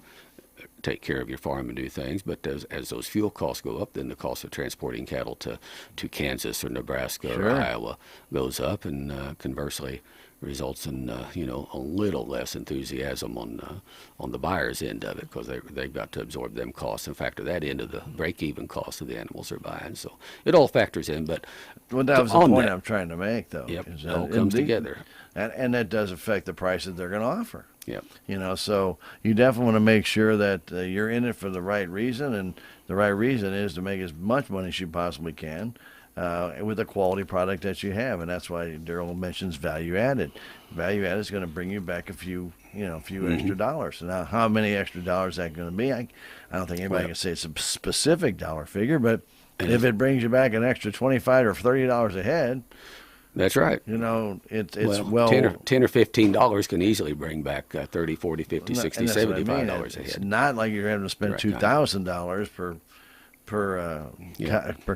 take care of your farm and do things, but as those fuel costs go up, then the cost of transporting cattle to Kansas or Nebraska or Iowa goes up, and conversely, results in a little less enthusiasm on the buyer's end of it, because they've got to absorb them costs and factor that into the break-even cost of the animals they're buying. So it all factors in. But well, that was the point I'm trying to make, though. Yep, is it all comes together. And that does affect the price that they're going to offer. Yep. So you definitely want to make sure that you're in it for the right reason, and the right reason is to make as much money as you possibly can with a quality product that you have, and that's why Daryl mentions value added. Value added is going to bring you back a few extra dollars. Now, how many extra dollars is that going to be? I don't think anybody can say it's a specific dollar figure, but if it brings you back an extra $25 or $30 a head. That's right. It's $10 or $15 can easily bring back $30, $40, $50, $60, $75 a head. It's not like you're having to spend $2,000 per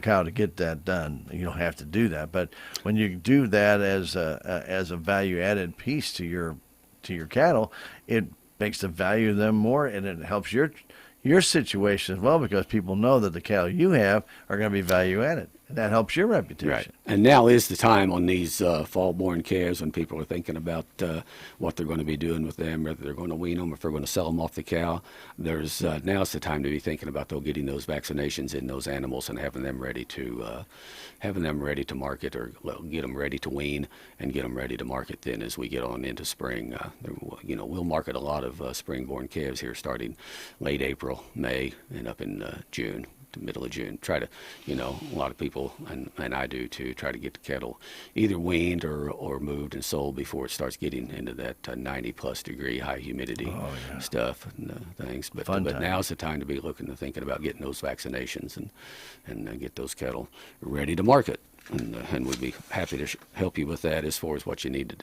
cow to get that done. You don't have to do that, but when you do that as a value added piece to your cattle, it makes the value of them more, and it helps your situation as well, because people know that the cattle you have are going to be value added. And that helps your reputation. Right. And now is the time on these fall-born calves when people are thinking about what they're going to be doing with them, whether they're going to wean them, or if they're going to sell them off the cow. Now's the time to be thinking about getting those vaccinations in those animals and having them ready to market, or get them ready to wean and get them ready to market. Then as we get on into spring, we'll market a lot of spring-born calves here starting late April, May, and up in June. To middle of June. Try to, a lot of people, and I do too, try to get the cattle either weaned or moved and sold before it starts getting into that 90+ degree high humidity stuff and things. But now's the time to be thinking about getting those vaccinations and get those cattle ready to market. And we'd be happy to help you with that as far as what you need to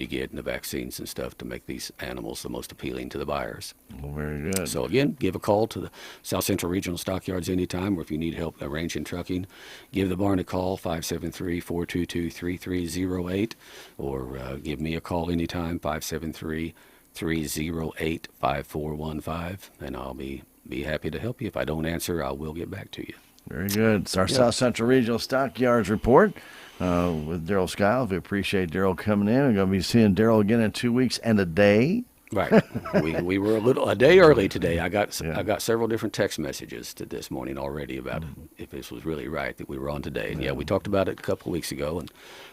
get in the vaccines and stuff to make these animals the most appealing to the buyers. Well, very good. So again, give a call to the South Central Regional Stockyards anytime, or if you need help arranging trucking, give the barn a call, 573-422-3308, or give me a call anytime, 573-308-5415, and I'll be happy to help you. If I don't answer, I will get back to you. Very good. It's our South Central Regional Stockyards report with Daryl Skiles. We appreciate Daryl coming in. We're going to be seeing Daryl again in 2 weeks and a day. Right. We were a day early today. I got several different text messages this morning already about if this was really right that we were on today. And we talked about it a couple of weeks ago,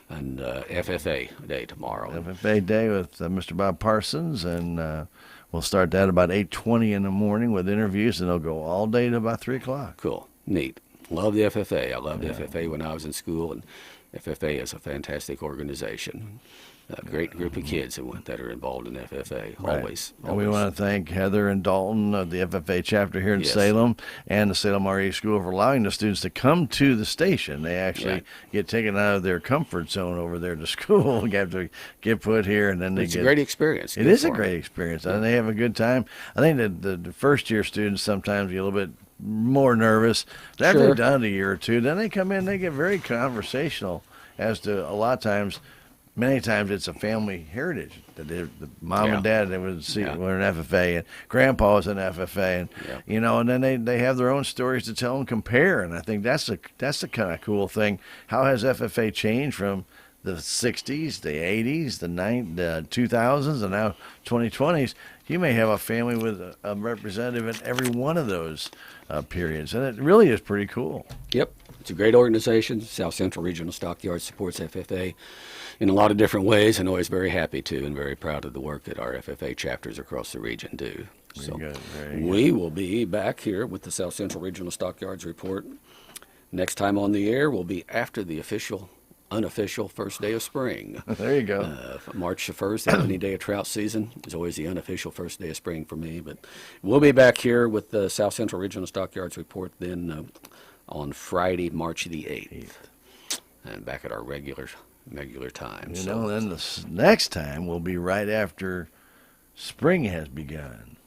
and FFA Day tomorrow. FFA Day with Mr. Bob Parsons, and we'll start that about 8:20 in the morning with interviews, and they'll go all day to about 3 o'clock. Cool. Neat. Love the FFA. I loved FFA when I was in school, and FFA is a fantastic organization. A great group of kids that are involved in FFA, always. And we want to thank Heather and Dalton of the FFA chapter here in Salem, and the Salem RE School for allowing the students to come to the station. They actually get taken out of their comfort zone over there to school, have to get put here, and then it's a great experience. It is a great experience, and they have a good time. I think that the first-year students sometimes get a little bit more nervous. But after they've done it a year or two, then they come in, they get very conversational as to a lot of times. Many times it's a family heritage. The mom and dad, they would see were an FFA, and grandpa was an FFA, and and then they have their own stories to tell and compare. And I think that's the kind of cool thing. How has FFA changed from the 60s, the 80s, the 2000s, and now 2020s? You may have a family with a representative in every one of those periods, and it really is pretty cool. Yep. It's a great organization. South Central Regional Stockyards supports FFA in a lot of different ways, and always very happy to and very proud of the work that our FFA chapters across the region do. Very good. We will be back here with the South Central Regional Stockyards report. Next time on the air will be after the unofficial first day of spring. There you go. March the 1st, the opening day of trout season, is always the unofficial first day of spring for me. But we'll be back here with the South Central Regional Stockyards report then on Friday, March the 8th, and back at our regular time. Then the next time will be right after spring has begun.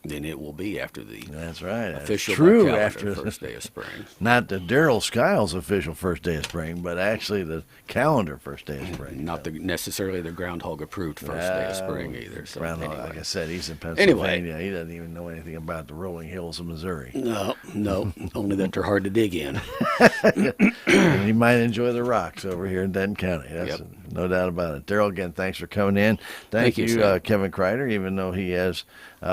Then it will be after That's right. official After first day of spring. Not the Daryl Skiles official first day of spring, but actually the calendar first day of spring. Not necessarily the groundhog approved first day of spring either. So groundhog, like I said, he's in Pennsylvania. Anyway, he doesn't even know anything about the rolling hills of Missouri. No, only that they're hard to dig in. And he might enjoy the rocks over here in Denton County. No doubt about it. Daryl, again, thanks for coming in. Thank you, Sam. Kevin Kreider, even though he has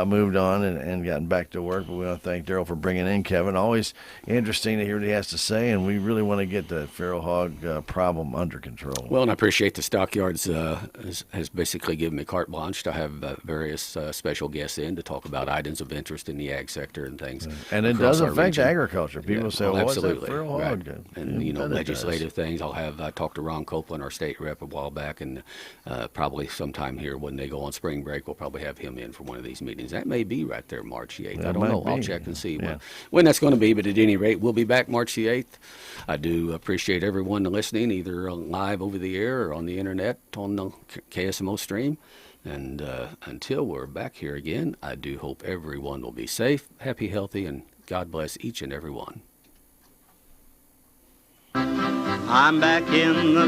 moved on and gotten back to work. But we want to thank Daryl for bringing in Kevin. Always interesting to hear what he has to say, and we really want to get the feral hog problem under control. Well, and I appreciate the stockyards has basically given me carte blanche to have various special guests in to talk about items of interest in the ag sector and things. And it does affect agriculture. People say, well, what's that absolutely. feral hog? Right. And, legislative things. I talked to Ron Copeland, our state rep, a while back, and probably sometime here when they go on spring break, we'll probably have him in for one of these meetings. That may be right there March the 8th. I don't know. I'll check and see when that's going to be, but at any rate, we'll be back March the 8th. I do appreciate everyone listening, either live over the air or on the internet on the KSMO stream. And until we're back here again, I do hope everyone will be safe, happy, healthy, and God bless each and every one. I'm back in the